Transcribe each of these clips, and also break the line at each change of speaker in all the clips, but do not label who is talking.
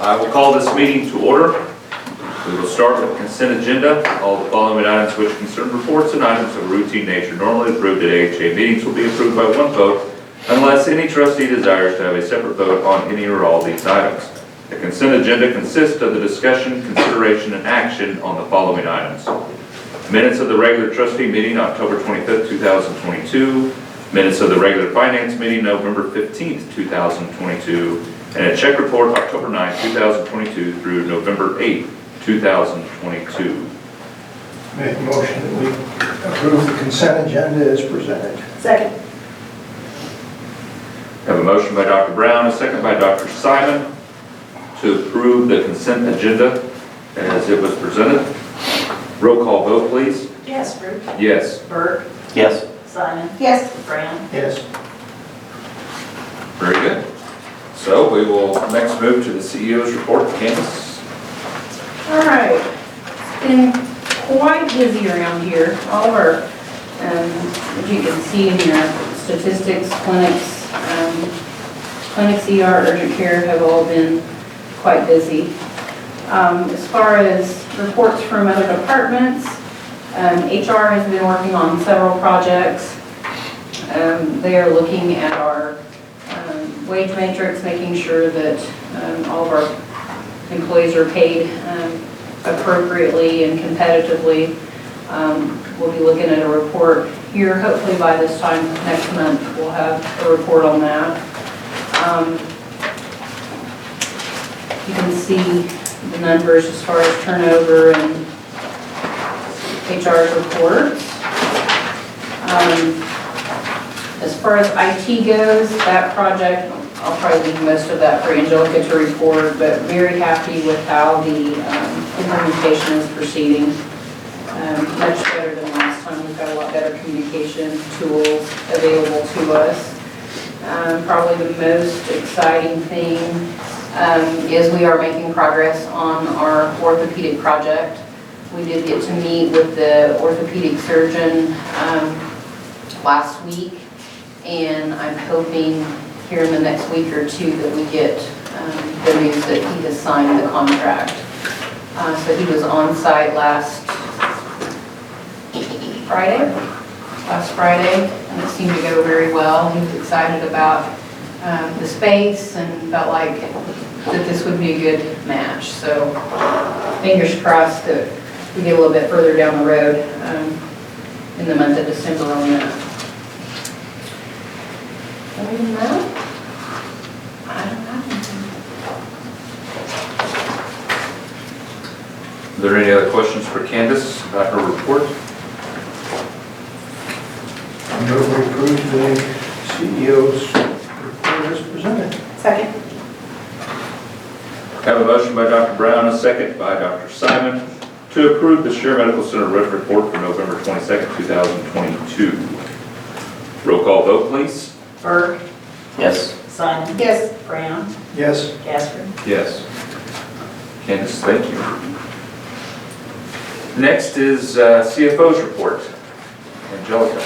I will call this meeting to order. We will start with the consent agenda. All the following items which concern reports and items of routine nature normally approved at AHA meetings will be approved by one vote unless any trustee desires to have a separate vote on any or all of these items. The consent agenda consists of the discussion, consideration, and action on the following items. Minutes of the regular trustee meeting, October 25th, 2022. Minutes of the regular finance meeting, November 15th, 2022. And a check report, October 9th, 2022 through November 8th, 2022.
Make a motion that we approve the consent agenda as presented.
Second.
I have a motion by Dr. Brown, a second by Dr. Simon to approve the consent agenda as it was presented. Roll call vote, please.
Yes, Ruth.
Yes.
Bert.
Yes.
Simon.
Yes.
Brown.
Yes.
Very good. So we will next move to the CEO's report. Candace?
All right. It's been quite busy around here. All of our, as you can see in your statistics, clinics, ER, urgent care have all been quite busy. As far as reports from other departments, HR has been working on several projects. They are looking at our wage matrix, making sure that all of our employees are paid appropriately and competitively. We'll be looking at a report here, hopefully by this time next month, we'll have a report on that. You can see the numbers as far as turnover and HR's reports. As far as IT goes, that project, I'll probably leave most of that for Angelica to report, but very happy with how the implementation is proceeding. Much better than last time. We've got a lot better communication tools available to us. Probably the most exciting thing is we are making progress on our orthopedic project. We did get to meet with the orthopedic surgeon last week, and I'm hoping here in the next week or two that we get the news that he has signed the contract. So he was on site last Friday, and it seemed to go very well. He was excited about the space and felt like that this would be a good match. So fingers crossed that we get a little bit further down the road in the month of December on that. Other than that, I don't have anything.
Are there any other questions for Candace about her report?
I move we approve the CEO's report as presented.
Second.
I have a motion by Dr. Brown, a second by Dr. Simon to approve the Share Medical Center report for November 22nd, 2022. Roll call vote, please.
Bert.
Yes.
Simon.
Yes.
Brown.
Yes.
Gasper.
Yes. Candace, thank you. Next is CFO's report. Angelica.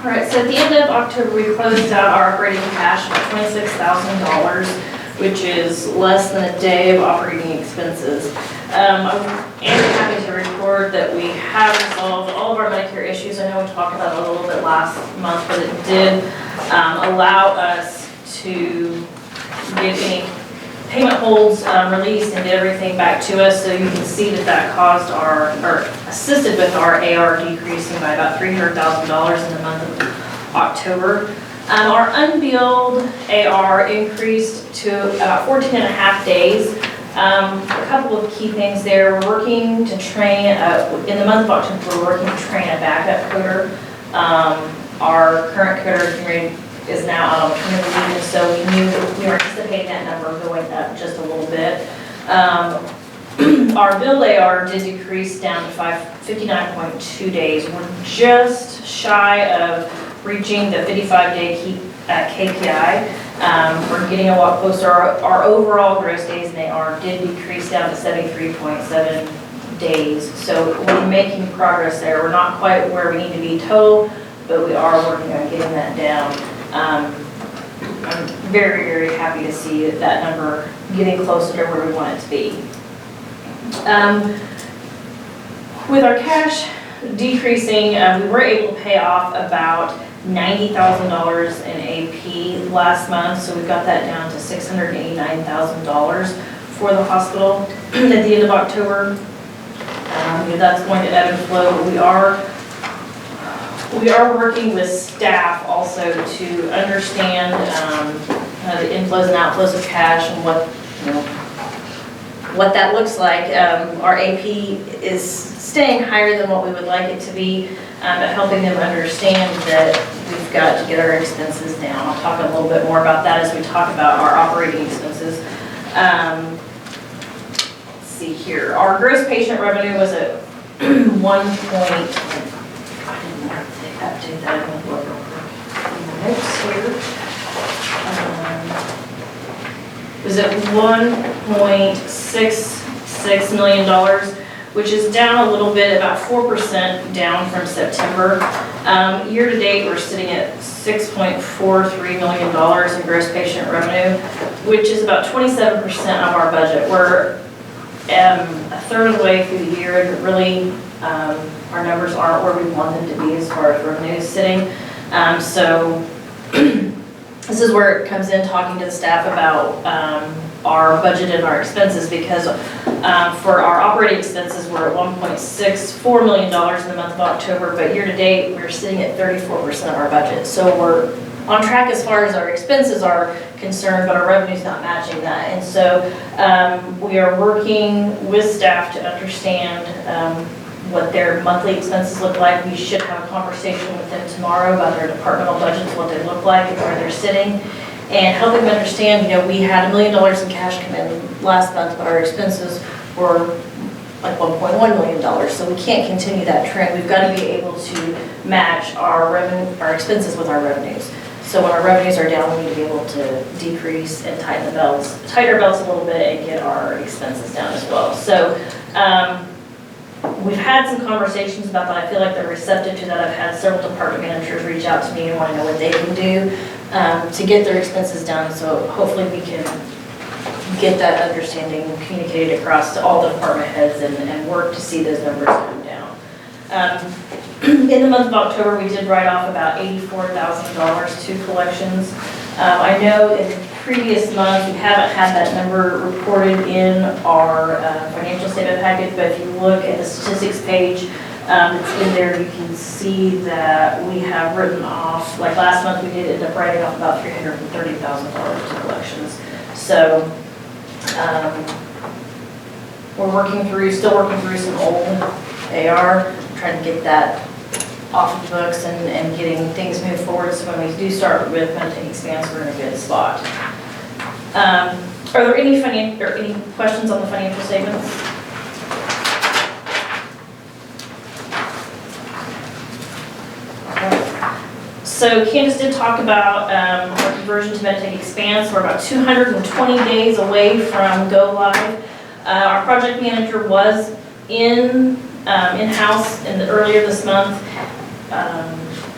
All right, so at the end of October, we closed out our operating cash of $26,000, which is less than a day of operating expenses. I'm happy to report that we have resolved all of our Medicare issues. I know we talked about it a little bit last month, but it did allow us to get any payment holds released and get everything back to us. So you can see that that caused or assisted with our AR decreasing by about $300,000 in the month of October. Our unbilled AR increased to about 14 and a half days. A couple of key things there. We're working to train, in the month of October, we're working to train a backup coder. Our current coder is now out on maternity leave, and so we were anticipating that number going up just a little bit. Our billed AR did decrease down to 59.2 days. We're just shy of reaching the 55-day KPI. We're getting a lot closer. Our overall gross days in AR did decrease down to 73.7 days. So we're making progress there. We're not quite where we need to be total, but we are working on getting that down. I'm very, very happy to see that number getting closer to where we want it to be. With our cash decreasing, we were able to pay off about $90,000 in AP last month, so we got that down to $689,000 for the hospital at the end of October. That's going to ebb and flow. We are working with staff also to understand the inflows and outflows of cash and what that looks like. Our AP is staying higher than what we would like it to be, but helping them understand that we've got to get our expenses down. I'll talk a little bit more about that as we talk about our operating expenses. Let's see here. Our gross patient revenue was at update that in the notes here. Was at $1.66 million, which is down a little bit, about 4% down from September. Year to date, we're sitting at $6.43 million in gross patient revenue, which is about 27% of our budget. We're a third of the way through the year, and really our numbers aren't where we want them to be as far as revenue is sitting. So this is where it comes in talking to the staff about our budget and our expenses, because for our operating expenses, we're at $1.64 million in the month of October, but year to date, we're sitting at 34% of our budget. So we're on track as far as our expenses are concerned, but our revenue's not matching that. And so we are working with staff to understand what their monthly expenses look like. We should have a conversation with them tomorrow about their departmental budgets, what they look like and where they're sitting, and helping them understand, we had $1 million in cash come in last month, but our expenses were like $1.1 million. So we can't continue that trend. We've got to be able to match our expenses with our revenues. So when our revenues are down, we need to be able to decrease and tighten our belts a little bit and get our expenses down as well. So we've had some conversations about that. I feel like they're receptive to that. I've had several department managers reach out to me and want to know what they can do to get their expenses down. So hopefully we can get that understanding communicated across to all the department heads and work to see those numbers come down. In the month of October, we did write off about $84,000 to collections. I know in previous months, we haven't had that number reported in our financial statement package, but if you look at the statistics page, it's in there, you can see that we have written off, like last month, we did end up writing off about $330,000 to collections. So we're still working through some old AR, trying to get that off of the books and getting things moved forward, so when we do start with Medtech Expanse, we're in a good spot. Are there any questions on the financial statements? So Candace did talk about our conversion to Medtech Expanse. We're about 220 days away from go live. Our project manager was in-house earlier this month. I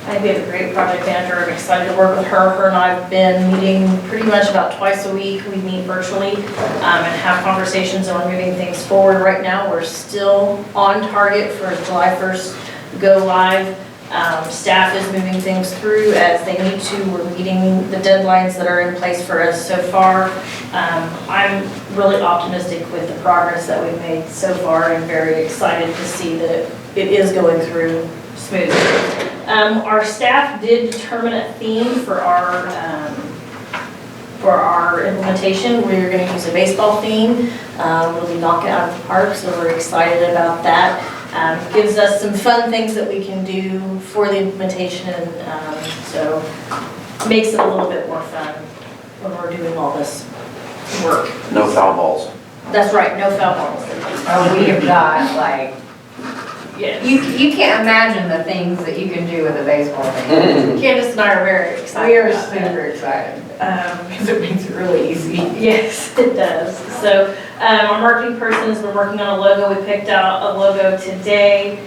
think we have a great project manager. I'm excited to work with her. Her and I have been meeting pretty much about twice a week. We meet virtually and have conversations, and we're moving things forward. Right now, we're still on target for July 1st go live. Staff is moving things through as they need to. We're meeting the deadlines that are in place for us so far. I'm really optimistic with the progress that we've made so far and very excited to see that it is going through smoothly. Our staff did determine a theme for our implementation. We're going to use a baseball theme. We'll be knocking it out of the park, so we're excited about that. Gives us some fun things that we can do for the implementation, so makes it a little bit more fun when we're doing all this work.
No foul balls.
That's right, no foul balls.
Oh, we have got, like,
Yes.
you can't imagine the things that you can do with a baseball thing.
Candace and I are very excited.
We are
about that.
super excited, because it makes it really easy.
Yes, it does. So our marketing person has been working on a logo. We picked out a logo today,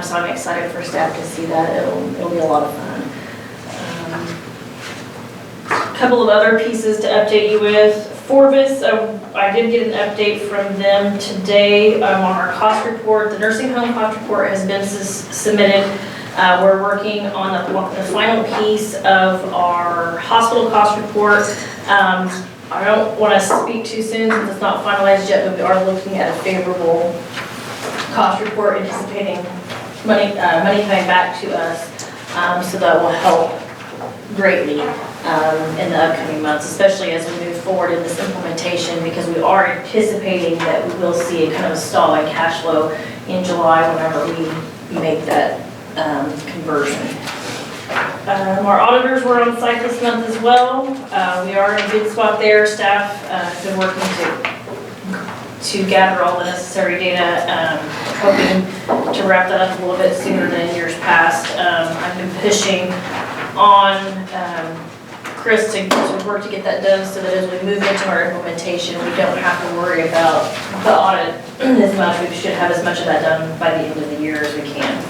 so I'm excited for staff to see that. It'll be a lot of fun. Couple of other pieces to update you with. Forvis, I did get an update from them today on our cost report. The nursing home cost report has been submitted. We're working on the final piece of our hospital cost report. I don't want to speak too soon since it's not finalized yet, but we are looking at a favorable cost report, anticipating money coming back to us. So that will help greatly in the upcoming months, especially as we move forward in this implementation, because we are anticipating that we will see a kind of a stall in cash flow in July whenever we make that conversion. Our auditors were on site this month as well. We are in a good spot there. Staff has been working to gather all the necessary data, hoping to wrap that up a little bit sooner than in years past. I've been pushing on Chris to work to get that done so that as we move into our implementation, we don't have to worry about the audit as much. We should have as much of that done by the end of the year as we can.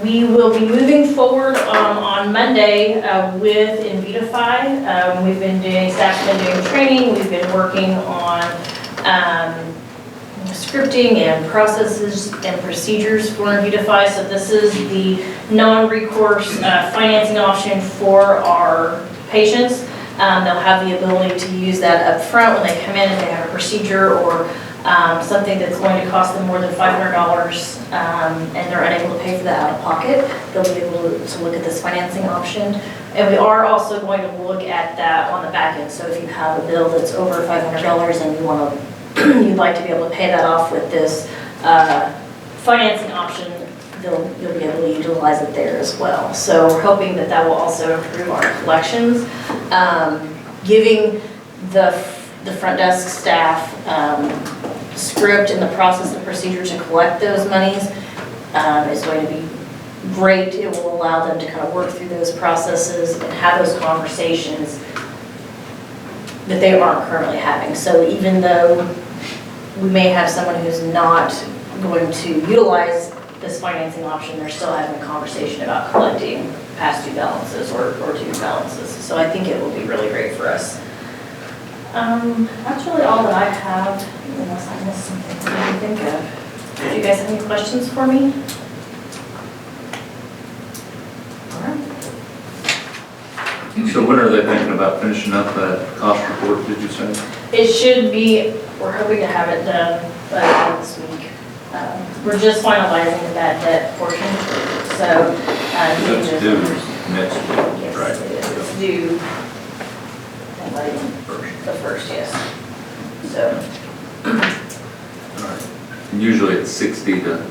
We will be moving forward on Monday with Invitify. Staff's been doing training. We've been working on scripting and processes and procedures for Review-Courier. So this is the non-recourse financing option for our patients. They'll have the ability to use that up front when they come in if they have a procedure or something that's going to cost them more than $500 and they're unable to pay for that out of pocket. They'll be able to look at this financing option. And we are also going to look at that on the back end. So if you have a bill that's over $500 and you'd like to be able to pay that off with this financing option, you'll be able to utilize it there as well. So we're hoping that that will also improve our collections, giving the front desk staff script and the process and procedure to collect those monies is going to be great. It will allow them to kind of work through those processes and have those conversations that they aren't currently having. So even though we may have someone who's not going to utilize this financing option, they're still having a conversation about collecting past due balances or due balances. So I think it will be really great for us. That's really all that I have, unless I missed something that I can think of. Do you guys have any questions for me? All right.
So when are they thinking about finishing up that cost report, did you say?
It should be, we're hoping to have it done by the end of this week. We're just finalizing the bad debt portion, so.
That's due next week,
Yes,
right?
it is. It's due the first, yes. So.
All right. And usually it's 60 to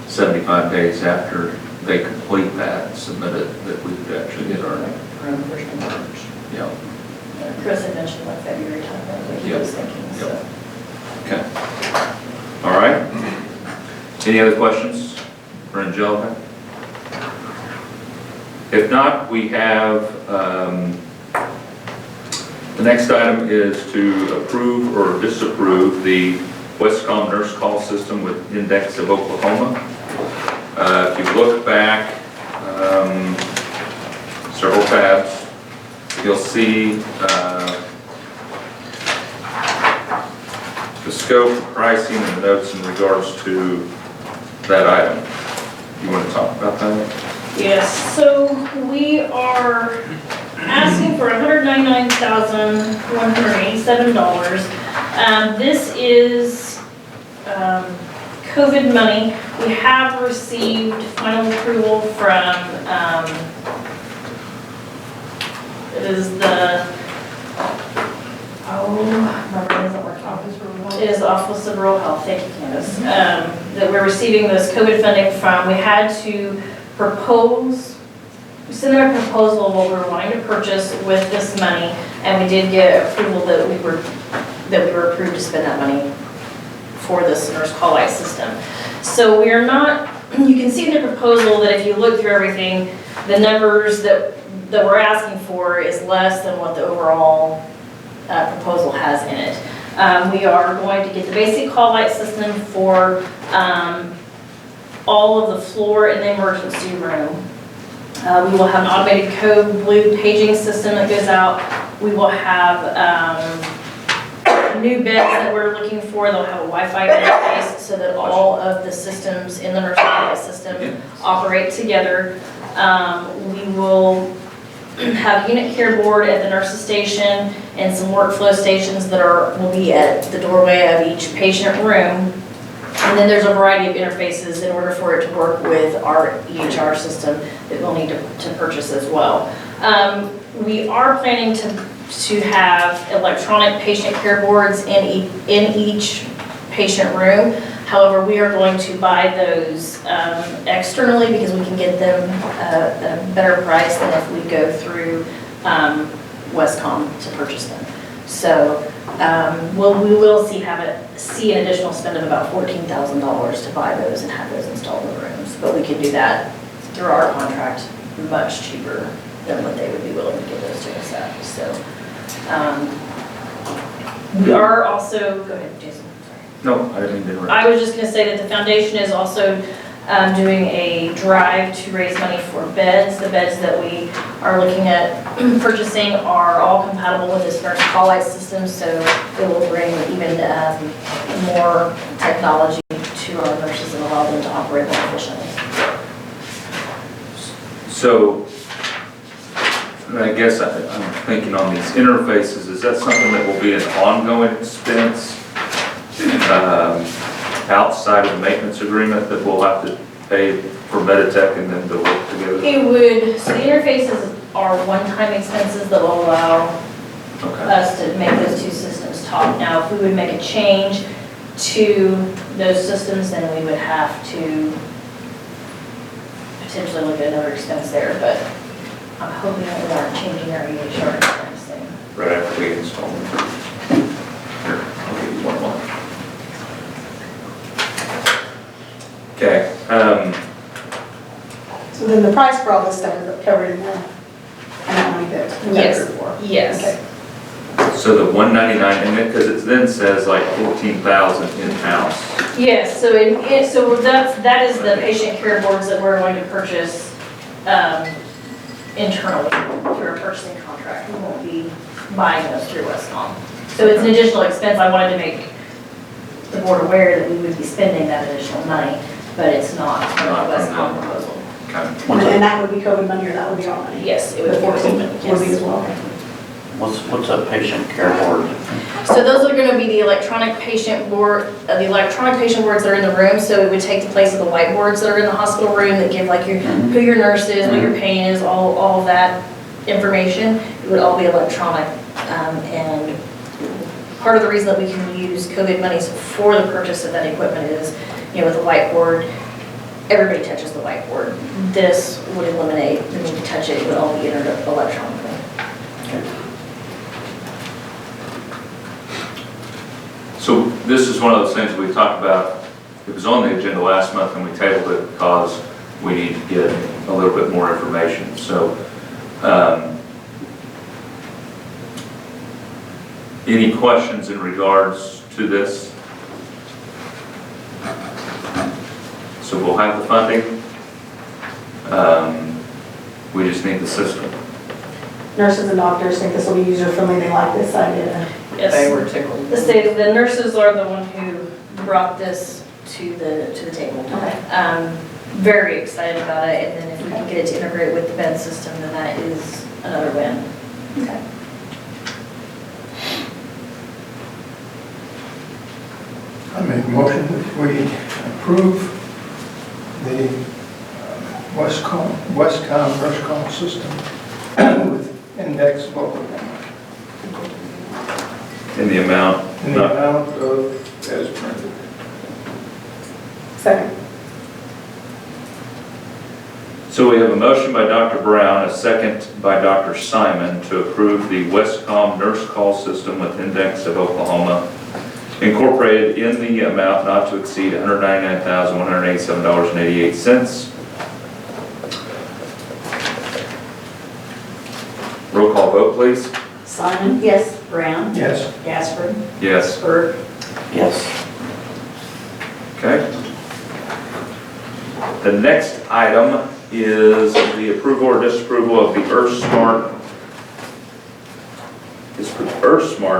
75 days after they complete that and submit it that we could actually get our
Around the first of March.
Yeah.
Chris had mentioned like February time, that's what he was thinking, so.
Okay. All right. Any other questions for Angelica? If not, we have, the next item is to approve or disapprove the Westcom nurse call system with Index of Oklahoma. If you look back several tabs, you'll see the scope, pricing, and the notes in regards to that item. You want to talk about that?
Yes, so we are asking for $199,187. This is COVID money. We have received final approval from, it is the, my brain isn't working. It is the Office of Rural Health, thank you, Candace, that we're receiving this COVID funding from. We had to send them a proposal of what we were wanting to purchase with this money, and we did get approval that we were approved to spend that money for this nurse call light system. So we are not, you can see in the proposal that if you look through everything, the numbers that we're asking for is less than what the overall proposal has in it. We are going to get the basic call light system for all of the floor in the emergency room. We will have an automated code blue paging system that goes out. We will have new beds that we're looking for. They'll have a Wi-Fi interface so that all of the systems in the nursing home system operate together. We will have a unit care board at the nurse's station and some workflow stations that will be at the doorway of each patient room. And then there's a variety of interfaces in order for it to work with our EHR system that we'll need to purchase as well. We are planning to have electronic patient care boards in each patient room. However, we are going to buy those externally because we can get them at a better price than if we go through Westcom to purchase them. So we will see an additional spend of about $14,000 to buy those and have those installed in the rooms. But we can do that through our contract much cheaper than what they would be willing to give those to us at. So we are also, go ahead, Jason.
No, I didn't interrupt.
I was just going to say that the foundation is also doing a drive to raise money for beds. The beds that we are looking at purchasing are all compatible with this nurse call-out system, so it will bring even more technology to our nurses and allow them to operate more efficiently.
So, I guess I'm thinking on these interfaces, is that something that will be an ongoing expense outside of the maintenance agreement that we'll have to pay for Meditech and then to work together?
So the interfaces are one-time expenses that will allow us to make those two systems talk. Now, if we would make a change to those systems, then we would have to potentially look at another expense there, but I'm hoping that we aren't changing our EHR expense thing.
Right after we install them. Here, I'll give you one more. Okay.
So then the price for all this stuff is covered in that money that we
Yes.
paid for?
Yes.
Okay.
So the 199, and because it then says like 14,000 in-house.
Yes, so that is the patient care boards that we're going to purchase internally through a purchasing contract. We won't be buying those through Westcom. So it's an additional expense. I wanted to make the board aware that we would be spending that additional money, but it's not part of the Westcom proposal.
Okay.
And that would be COVID money or that would be our money?
Yes, it would
The
be
14
yes.
would be as well?
What's a patient care board?
So those are going to be the electronic patient boards that are in the room. So it would take the place of the whiteboards that are in the hospital room that give like who your nurse is, what your pain is, all of that information. It would all be electronic. And part of the reason that we can use COVID monies for the purchase of that equipment is, with the whiteboard, everybody touches the whiteboard. This would eliminate the need to touch it. It would all be entered electronically.
So this is one of those things we talked about. It was on the agenda last month and we tabled it because we need to get a little bit more information. So any questions in regards to this? So we'll have the funding. We just need the system.
Nurses and doctors think this will be user-friendly, they like this idea.
Yes.
They were tickled.
The nurses are the one who brought this to the table.
Okay.
Very excited about it, and then if we can get it to integrate with the bed system, then that is another win.
Okay.
I make a motion that we approve the Westcom nurse call system with index local
In the amount.
in the amount of as printed.
Second.
So we have a motion by Dr. Brown, a second by Dr. Simon to approve the Westcom nurse call system with Index of Oklahoma, incorporated in the amount not to exceed $199,187.88. Roll call vote, please.
Simon? Yes. Brown?
Yes.
Gaspard?
Yes.
Berg?
Yes.
Okay. The next item is the approval or disapproval of the Earth Smart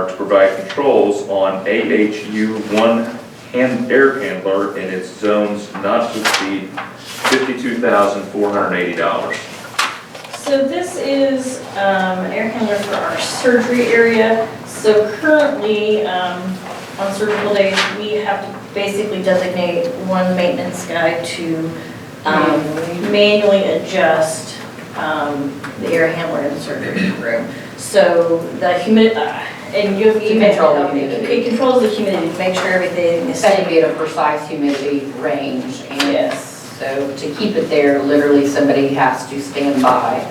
to provide controls on AHU-1 air handler in its zones not to exceed $52,480.
So this is air handler for our surgery area. So currently, on surgical days, we have to basically designate one maintenance guy to manually adjust the air handler in the surgery room. So the humidity, and you
control the humidity.
It controls the humidity to make sure everything is
Set to
safe.
be at a precise humidity range, and
Yes.
so to keep it there, literally somebody has to stand by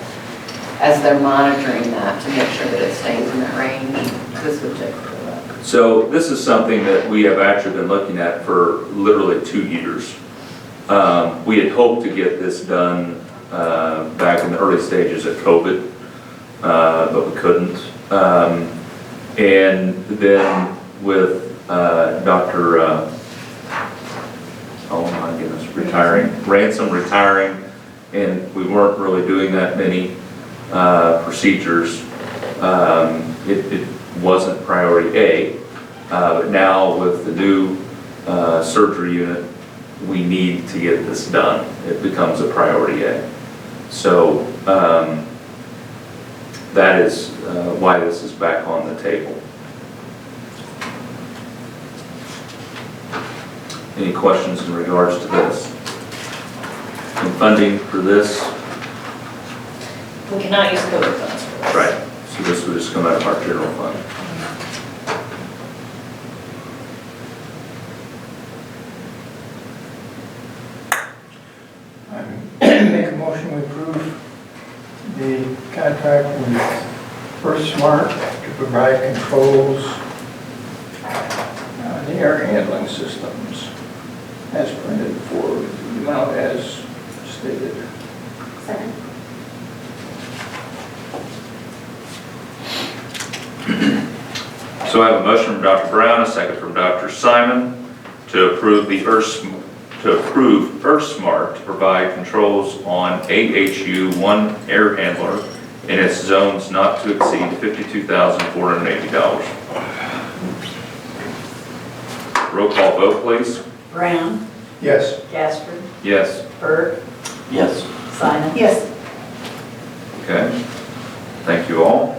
as they're monitoring that to make sure that it stays in that range. This would take care of that.
So this is something that we have actually been looking at for literally 2 years. We had hoped to get this done back in the early stages of COVID, but we couldn't. And then with Dr. Oh my goodness, Ransom retiring, and we weren't really doing that many procedures. It wasn't priority A, but now with the new surgery unit, we need to get this done. It becomes a priority A. So that is why this is back on the table. Any questions in regards to this? And funding for this?
We cannot use COVID funds for this.
Right. So this would just come out of our general fund.
Make a motion to approve the contract with First Smart to provide controls on the air handling systems as printed for the amount as stated.
Second.
So I have a motion from Dr. Brown, a second from Dr. Simon to approve Earth Smart to provide controls on AHU-1 air handler in its zones not to exceed $52,480. Roll call vote, please.
Brown,
Yes.
Jasper,
Yes.
Bert,
Yes.
Simon.
Yes.
Okay. Thank you all.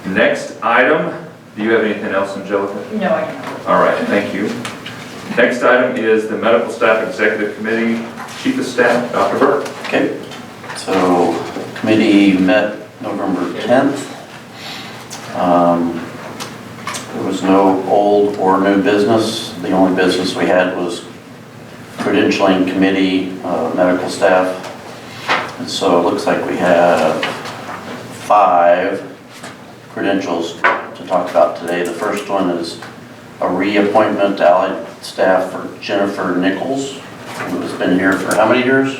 Next item, do you have anything else, Angelica?
No, I don't.
All right, thank you. Next item is the Medical Staff Executive Committee Chief of Staff, Dr. Burke.
Okay, so committee met November 10th. There was no old or new business. The only business we had was credentialing committee, medical staff. And so it looks like we have 5 credentials to talk about today. The first one is a reappointment to allied staff for Jennifer Nichols, who has been here for how many years?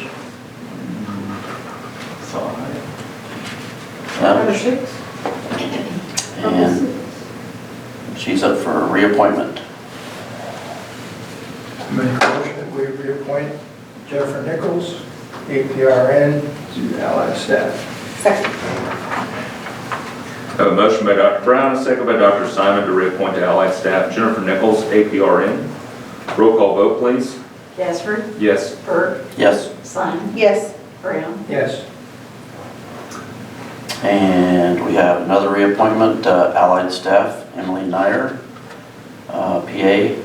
5 or 6?
And she's up for a reappointment.
Make a motion that we reappoint Jennifer Nichols, APRN, to allied staff.
Second.
I have a motion by Dr. Brown, a second by Dr. Simon to reappoint to Allied Staff Jennifer Nichols, APRN. Roll call vote, please.
Jasper,
Yes.
Bert,
Yes.
Simon,
Yes.
Brown.
Yes.
And we have another reappointment, allied staff, Emily Nyer, PA,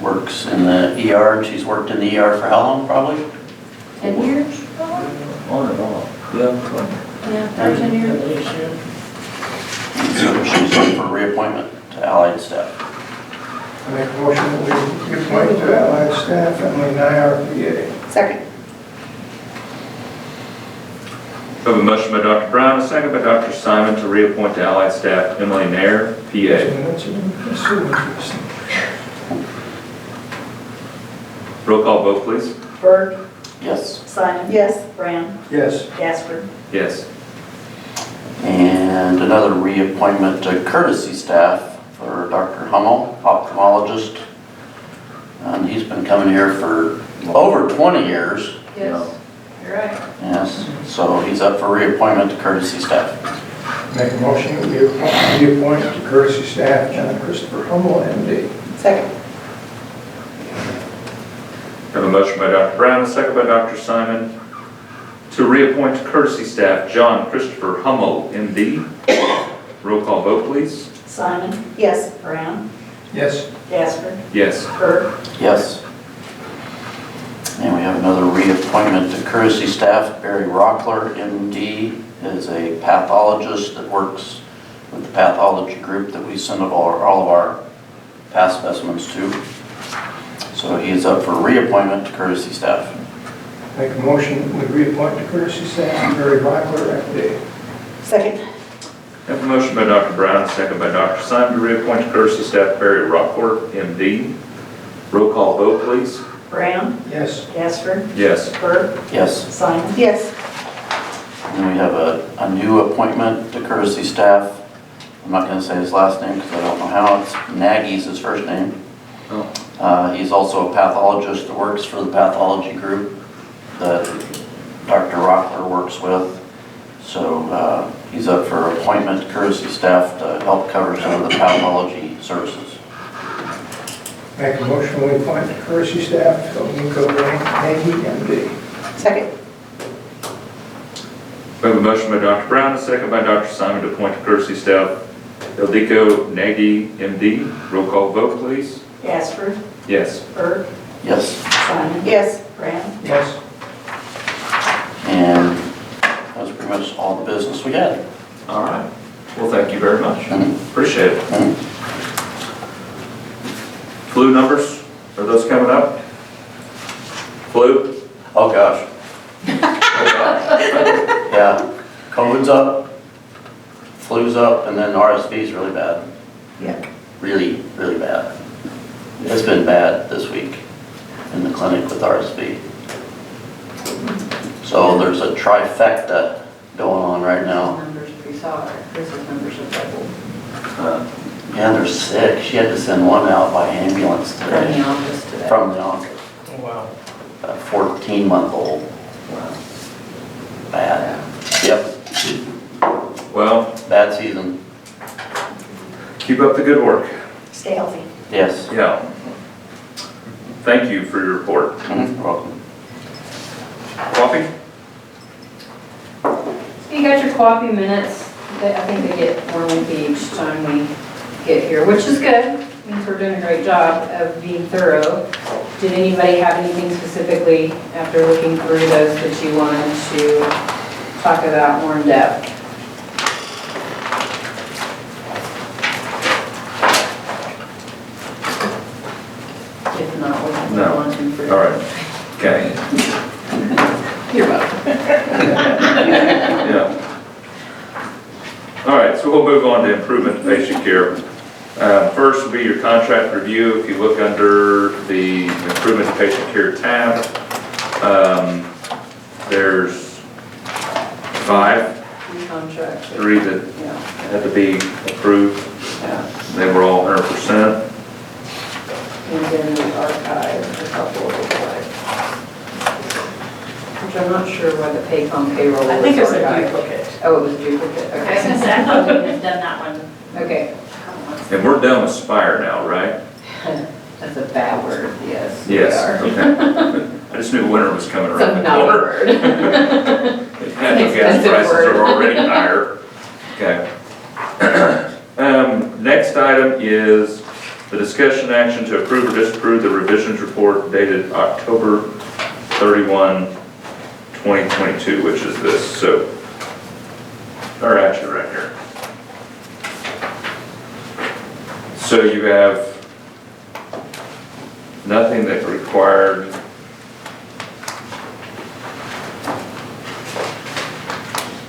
works in the ER, and she's worked in the ER for how long, probably?
10 years?
On and off. Yeah.
Yeah, 10 years.
So she's up for reappointment to allied staff.
I make a motion that we reappoint to allied staff Emily Nyer, PA.
Second.
I have a motion by Dr. Brown, a second by Dr. Simon to reappoint to Allied Staff Emily Nair, PA.
That's so interesting.
Roll call vote, please.
Bert,
Yes.
Simon.
Yes.
Brown,
Yes.
Jasper.
Yes.
And another reappointment to courtesy staff for Dr. Hummel, ophthalmologist. And he's been coming here for over 20 years.
Yes. You're right.
Yes, so he's up for reappointment to courtesy staff.
Make a motion that we reappoint to courtesy staff John Christopher Hummel, MD.
Second.
Have a motion by Dr. Brown, a second by Dr. Simon, to reappoint to courtesy staff John Christopher Hummel, MD. Roll call vote, please.
Simon? Yes. Brown?
Yes.
Jasper?
Yes.
Bert?
Yes. And we have another reappointment to courtesy staff. Barry Rockler, MD, is a pathologist that works with the pathology group that we send all of our past specimens to. So he is up for reappointment to courtesy staff.
Make a motion we reappoint to courtesy staff Barry Rockler, MD.
Second.
Have a motion by Dr. Brown, a second by Dr. Simon, to reappoint to courtesy staff Barry Rockler, MD. Roll call vote, please.
Brown?
Yes.
Jasper?
Yes.
Bert?
Yes.
Simon? Yes.
And we have a new appointment to courtesy staff. I'm not going to say his last name because I don't know how. It's Nagy's his first name.
Oh.
He's also a pathologist that works for the pathology group that Dr. Rockler works with. So he's up for appointment to courtesy staff to help cover some of the pathology services.
Make a motion we appoint to courtesy staff Nico Nagy, MD.
Second.
We have a motion by Dr. Brown, a second by Dr. Simon, to appoint to courtesy staff Ildiko Nagy, MD. Roll call vote, please.
Jasper?
Yes.
Bert?
Yes.
Simon? Yes. Brown?
Yes.
And that was pretty much all the business we had.
All right. Well, thank you very much.
Mhm.
Appreciate it.
Mhm.
Flu numbers, are those coming up? Flu?
Oh, gosh. Yeah. COVID's up, flu's up, and then RSV's really bad.
Yeah.
Really, really bad. It's been bad this week in the clinic with RSV. So there's a trifecta going on right now.
Numbers we saw, Chris's numbers have doubled.
Yeah, they're sick. She had to send one out by ambulance
From the
today.
office today.
From the office.
Oh, wow.
A 14-month-old. Bad. Yep,
Well,
bad season.
keep up the good work.
Stay healthy.
Yes.
Yeah. Thank you for your report.
You're welcome.
Coffee?
So you got your coffee minutes. I think they get more lengthy each time we get here, which is good. Means we're doing a great job of being thorough. Did anybody have anything specifically after looking through those that you wanted to talk about more in depth? If not, we can move
No.
on to further.
All right. Okay.
You're welcome.
Yeah. All right, so we'll move on to improvement to patient care. First will be your contract review. If you look under the improvement to patient care tab, there's 5,
Contract.
3 that
Yeah,
had to be approved.
yeah.
They were all 100%.
And then we archived a couple of the slides. Which I'm not sure why the Paycom payroll was
I think it's a
archived.
duplicate.
Oh, it was duplicate,
I was
okay.
gonna say, I thought we had done that one.
Okay.
And we're done with Spire now, right?
That's a bad word, yes. we
Yes,
are.
okay. I just knew winter was coming
It's
around the
another
corner.
word.
Natural gas
expensive
prices
word.
are already higher. Okay. Next item is the discussion action to approve or disapprove the revisions report dated October 31, 2022, which is this. So, or actually right here. So you have nothing that required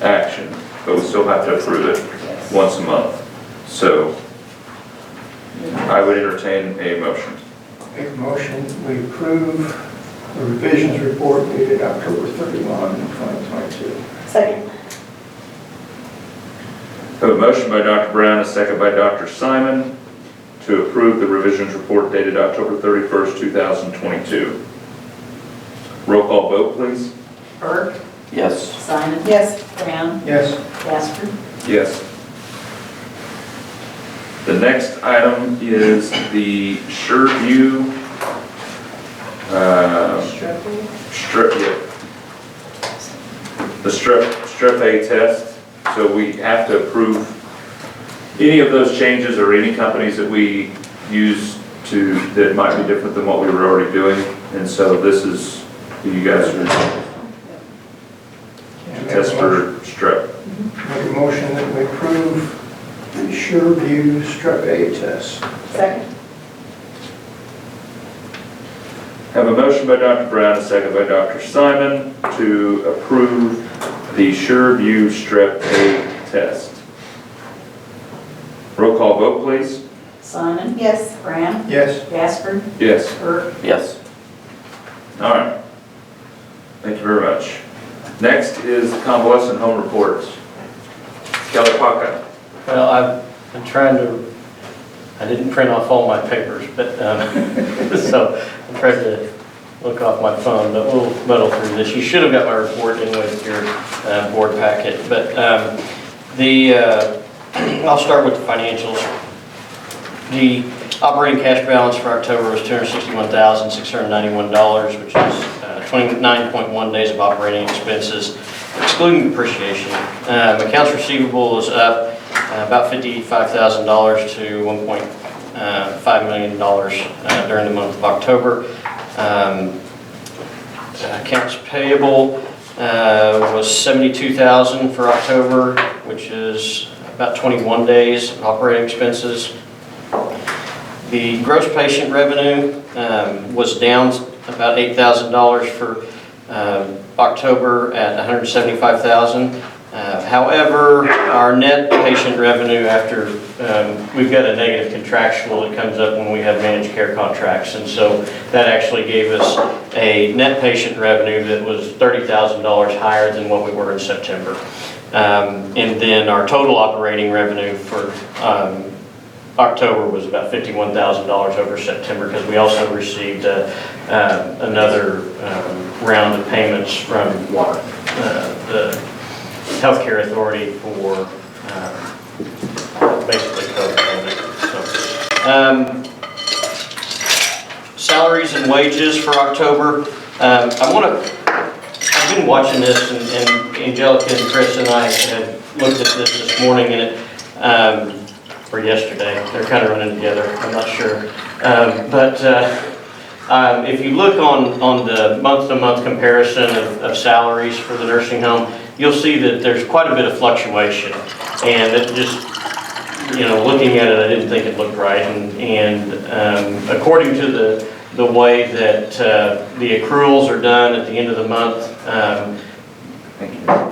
action, but we still have to approve it
Yes.
once a month. So I would entertain a motion.
Make a motion we approve the revisions report dated October 31, 2022.
Second.
I have a motion by Dr. Brown, a second by Dr. Simon to approve the revisions report dated October 31st, 2022. Roll call vote, please.
Burke,
Yes.
Simon,
Yes.
Brown,
Yes.
Casper.
Yes. The next item is the SureView, strip, yeah. The strip A test. So we have to approve any of those changes or any companies that we use that might be different than what we were already doing. And so this is, you guys are test for strip.
Make a motion that we approve the SureView Strep A test.
Second.
Have a motion by Dr. Brown, a second by Dr. Simon to approve the SureView Strep A test. Roll call vote, please.
Simon,
Yes.
Brown,
Yes.
Casper,
Yes.
Burke.
Yes.
All right. Thank you very much. Next is convalescent home reports. Kelly Paca.
Well, I've been trying to, I didn't print off all my papers, but, so I tried to look off my phone, but we'll muddle through this. You should have got my report in with your board packet, but I'll start with the financials. The operating cash balance for October was $261,691, which is 29.1 days of operating expenses, excluding depreciation. Accounts receivable is up about $55,000 to $1.5 million during the month of October. Accounts payable was $72,000 for October, which is about 21 days of operating expenses. The gross patient revenue was down about $8,000 for October at $175,000. However, our net patient revenue after we've got a negative contractual that comes up when we have managed care contracts, and so that actually gave us a net patient revenue that was $30,000 higher than what we were in September. And then our total operating revenue for October was about $51,000 over September, because we also received another round of payments from the Healthcare Authority for basically COVID. So, salaries and wages for October. I've been watching this, and Angelica and Chris and I had looked at this morning, and or yesterday. They're kind of running together, I'm not sure. If you look on the month-to-month comparison of salaries for the nursing home, you'll see that there's quite a bit of fluctuation. And it just, looking at it, I didn't think it looked right. And according to the way that the accruals are done at the end of the month,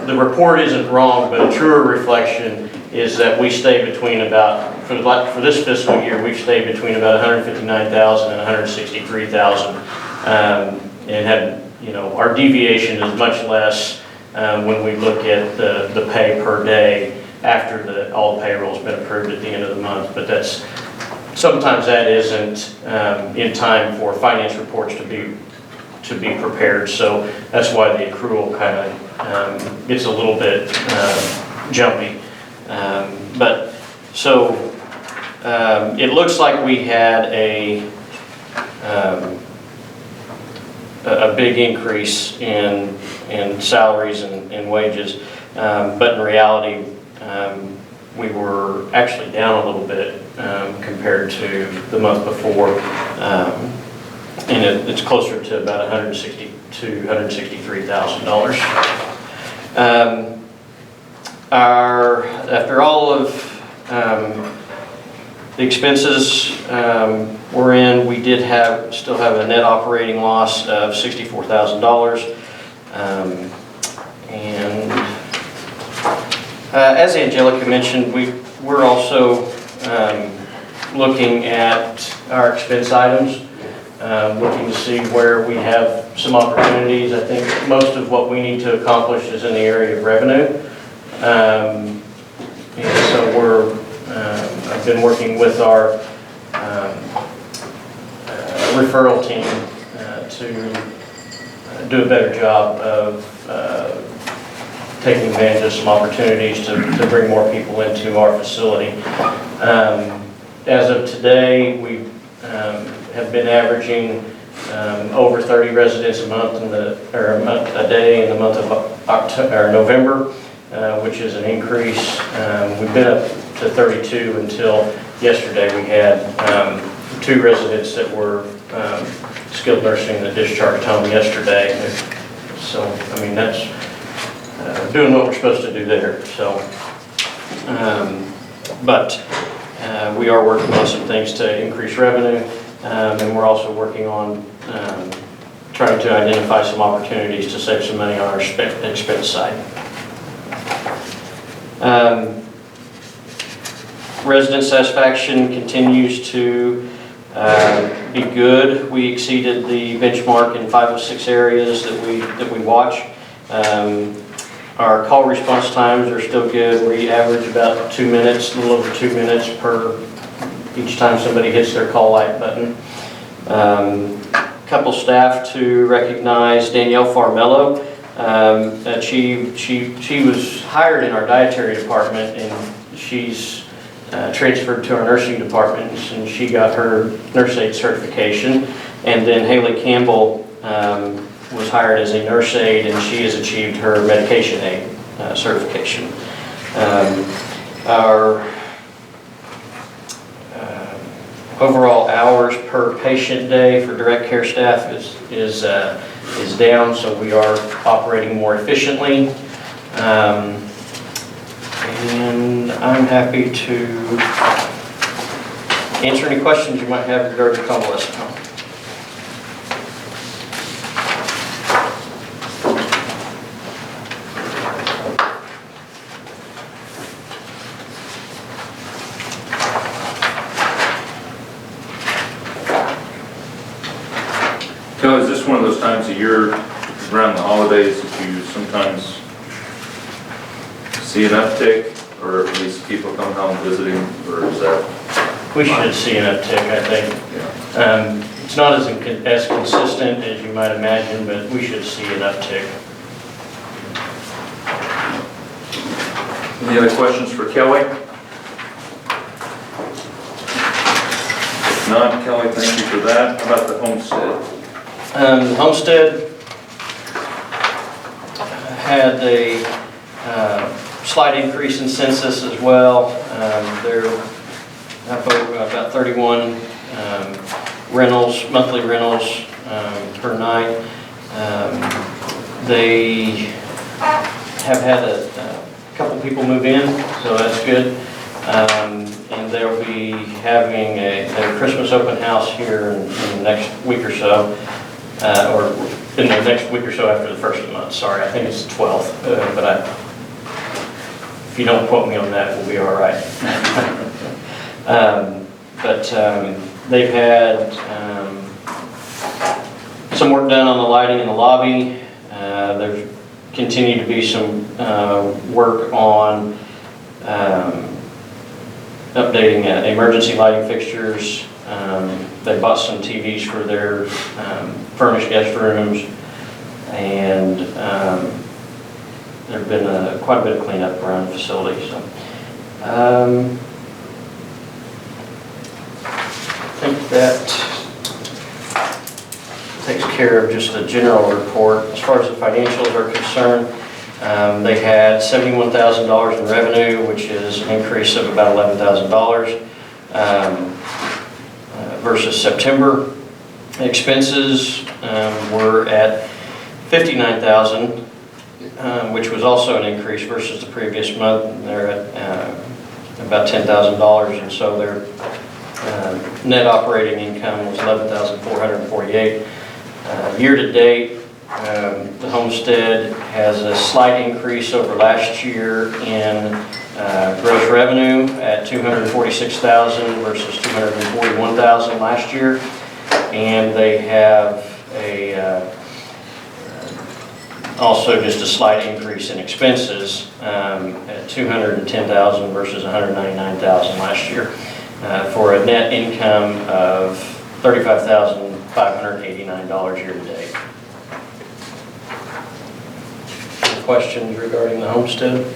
the report isn't wrong, but a truer reflection is that we stay between about, for this fiscal year, we've stayed between about $159,000 and $163,000. And had, our deviation is much less when we look at the pay per day after all payroll's been approved at the end of the month. But sometimes that isn't in time for finance reports to be prepared. So that's why the accrual kind of gets a little bit jumpy. It looks like we had a big increase in salaries and wages, but in reality, we were actually down a little bit compared to the month before, and it's closer to about $160,000 to $163,000. After all of the expenses were in, we did still have a net operating loss of $64,000. And as Angelica mentioned, we're also looking at our expense items, looking to see where we have some opportunities. I think most of what we need to accomplish is in the area of revenue. And so I've been working with our referral team to do a better job of taking advantage of some opportunities to bring more people into our facility. As of today, we have been averaging over 30 residents a month a day in the month of November, which is an increase. We've been up to 32 until yesterday. We had 2 residents that were skilled nursing that discharged home yesterday. So, I mean, that's doing what we're supposed to do there. So, but we are working on some things to increase revenue, and we're also working on trying to identify some opportunities to save some money on our expense side. Resident satisfaction continues to be good. We exceeded the benchmark in 5 of 6 areas that we watch. Our call response times are still good. We average about 2 minutes, a little over 2 minutes per each time somebody hits their call light button. Couple staff to recognize: Danielle Farmello. She was hired in our dietary department, and she's transferred to our nursing department, and she got her nurse aide certification. And then Haley Campbell was hired as a nurse aide, and she has achieved her medication aide certification. Our overall hours per patient day for direct care staff is down, so we are operating more efficiently. And I'm happy to answer any questions you might have regarding convalescent home.
So is this one of those times of year around the holidays that you sometimes see an uptick, or at least people coming home visiting, or is that?
We should see an uptick, I think.
Yeah.
It's not as consistent as you might imagine, but we should see an uptick.
Any other questions for Kelly? If not, Kelly, thank you for that. How about the homestead?
Homestead had a slight increase in census as well. They're up over about 31 monthly rentals per night. They have had a couple people move in, so that's good. And they'll be having their Christmas open house here in the next week or so. Or in the next week or so after the first of the month. Sorry, I think it's the 12th, but if you don't quote me on that, we'll be all right. They've had some work done on the lighting in the lobby. There's continued to be some work on updating emergency lighting fixtures. They bought some TVs for their furnished guest rooms, and there's been quite a bit of cleanup around the facility. So, I think that takes care of just the general report. As far as the financials are concerned, they had $71,000 in revenue, which is an increase of about $11,000. Versus September. Expenses were at $59,000, which was also an increase versus the previous month. They're at about $10,000, and so their net operating income was $11,448. Year to date, the homestead has a slight increase over last year in gross revenue at $246,000 versus $241,000 last year, and they have also just a slight increase in expenses at $210,000 versus $199,000 last year, for a net income of $35,589 year to date. questions regarding the homestead.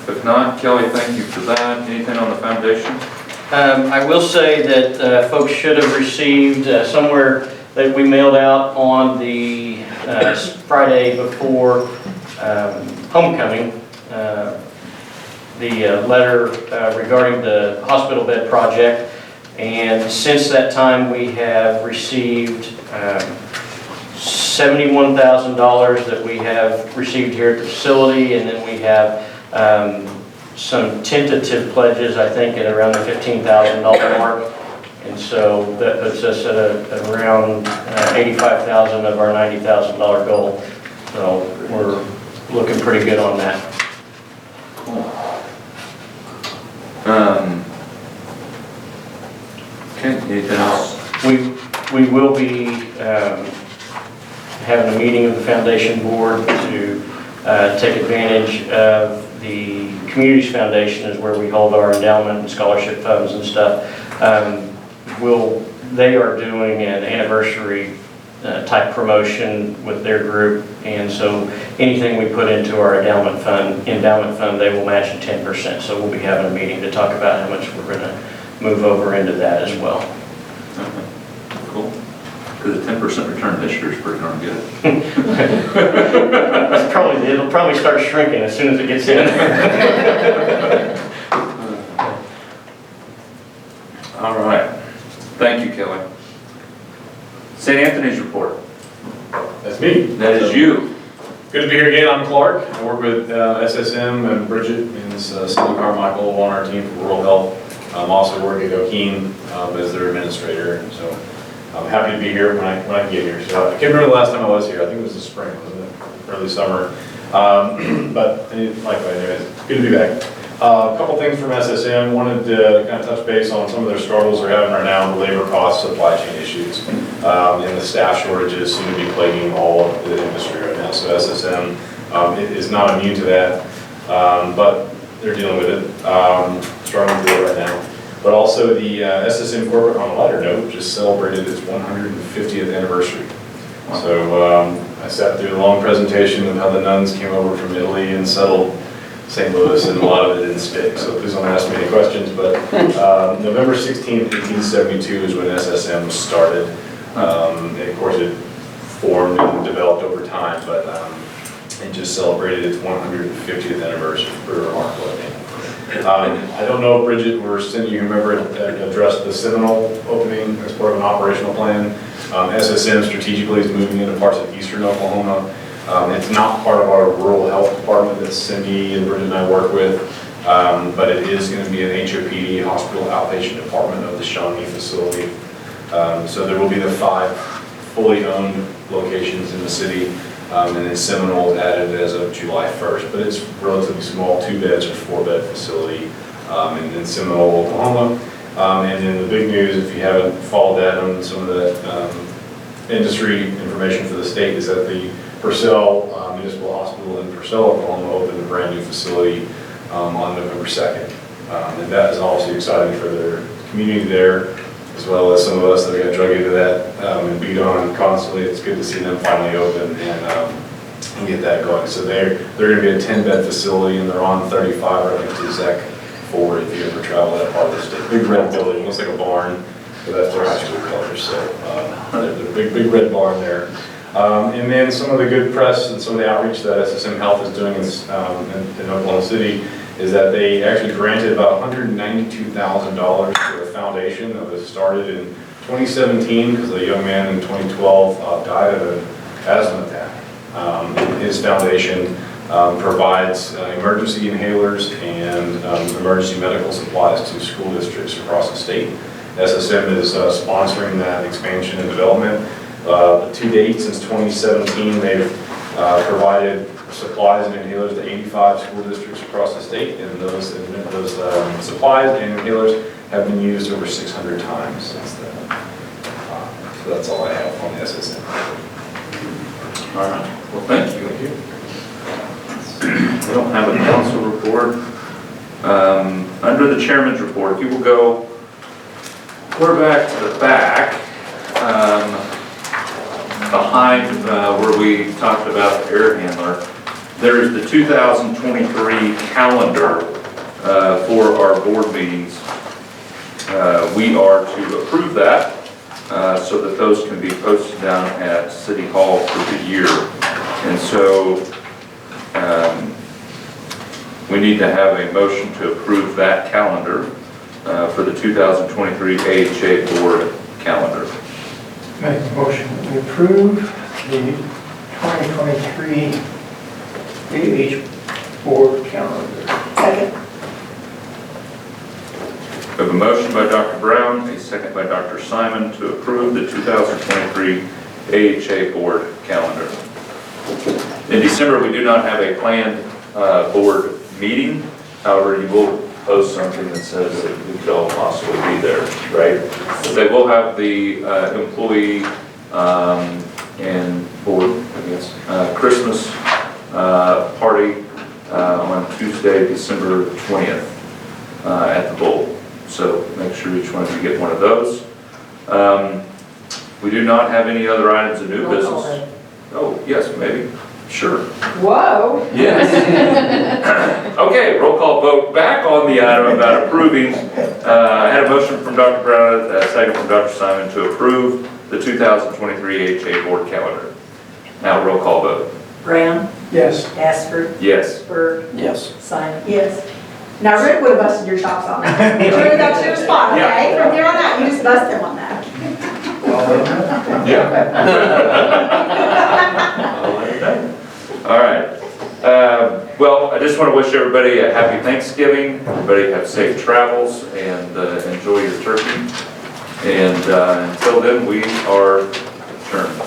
If not, Kelly, thank you for that. Anything on the foundation?
I will say that folks should have received somewhere that we mailed out on the Friday before homecoming, the letter regarding the hospital bed project. And since that time, we have received $71,000 that we have received here at the facility, and then we have some tentative pledges, I think, at around the $15,000 mark. And so that puts us at around 85,000 of our $90,000 goal. So we're looking pretty good on that.
Okay, anything else?
We will be having a meeting of the foundation board to take advantage of the Communities Foundation is where we hold our endowment and scholarship funds and stuff. They are doing an anniversary type promotion with their group, and so anything we put into our endowment fund, they will match at 10%. So we'll be having a meeting to talk about how much we're going to move over into that as well.
Okay, cool. Because a 10% return this year is pretty darn good.
It'll probably start shrinking as soon as it gets in.
All right. Thank you, Kelly. St. Anthony's report.
That's me.
That is you.
Good to be here again. I'm Clark. I work with SSM and Bridget and Cindy Carmichael on our team for rural health. I'm also working at Okeen as their administrator, and so I'm happy to be here when I can get here. So I can't remember the last time I was here. I think it was the spring, wasn't it? Early summer. But likewise, anyways, good to be back. A couple things from SSM. Wanted to kind of touch base on some of their struggles they're having right now, the labor costs, supply chain issues, and the staff shortages seem to be plaguing all of the industry right now. So SSM is not immune to that, but they're dealing with it, struggling with it right now. But also the SSM corporate, on a lighter note, just celebrated its 150th anniversary.
Wow.
So I sat through a long presentation of how the nuns came over from Italy and settled St. Louis, and a lot of it didn't stick, so please don't ask me any questions. But November 16th, 1872 is when SSM started. And of course, it formed and developed over time, but it just celebrated its 150th anniversary. Pretty remarkable, I think. I don't know if Bridget or Cindy, you remember, addressed the Seminole opening as part of an operational plan. SSM strategically is moving into parts of eastern Oklahoma. It's not part of our rural health department that Cindy and Bridget and I work with, but it is going to be an HOPD, hospital outpatient department of the Shawnee facility. So there will be the 5 fully owned locations in the city, and then Seminole is added as of July 1st, but it's relatively small, 2 beds or 4 bed facility in Seminole, Oklahoma. And then the big news, if you haven't followed that on some of the industry information for the state, is that the Purcell Municipal Hospital in Purcell, Oklahoma opened a brand new facility on November 2nd. And that is obviously exciting for their community there, as well as some of us that got drug into that and beat on constantly. It's good to see them finally open and get that going. So they're going to be a 10-bed facility, and they're on 35 right next to Zec 4 if you ever travel that part of the state. Big red building, looks like a barn, but that's their high school colors. So there's a big red barn there. And then some of the good press and some of the outreach that SSM Health is doing in Oklahoma City is that they actually granted about $192,000 to a foundation that was started in 2017 because a young man in 2012 died of an asthma attack. His foundation provides emergency inhalers and emergency medical supplies to school districts across the state. SSM is sponsoring that expansion and development. To date, since 2017, they've provided supplies and inhalers to 85 school districts across the state, and those supplies and inhalers have been used over 600 times since then. So that's all I have on the SSM.
All right. Well, thank you. We don't have a council report. Under the chairman's report, if you will go We're back to the back, behind where we talked about the air handler. There is the 2023 calendar for our board meetings. We are to approve that so that those can be posted down at City Hall for the year. And so we need to have a motion to approve that calendar for the 2023 AHA board calendar.
Make a motion that we approve the 2023 AH board calendar.
Second.
We have a motion by Dr. Brown, a second by Dr. Simon to approve the 2023 AHA board calendar. In December, we do not have a planned board meeting. However, you will post something that says that we could all possibly be there, right? They will have the employee and board, I guess, Christmas party on Tuesday, December 20th at the Bowl. So make sure each one of you get one of those. We do not have any other items of new business. Oh, yes, maybe. Sure.
Whoa.
Yes. Okay, roll call vote back on the item about approving. I had a motion from Dr. Brown, a second from Dr. Simon to approve the 2023 AHA board calendar. Now roll call vote.
Brown,
Yes.
Asper,
Yes.
Bird,
Yes.
Simon. Yes. Now Rick would have busted your chops on that. You really got your spot, okay? From here on out, you just bust him on that.
Yeah. All right. Well, I just want to wish everybody a happy Thanksgiving. Everybody have safe travels and enjoy your turkey. And until then, we are adjourned.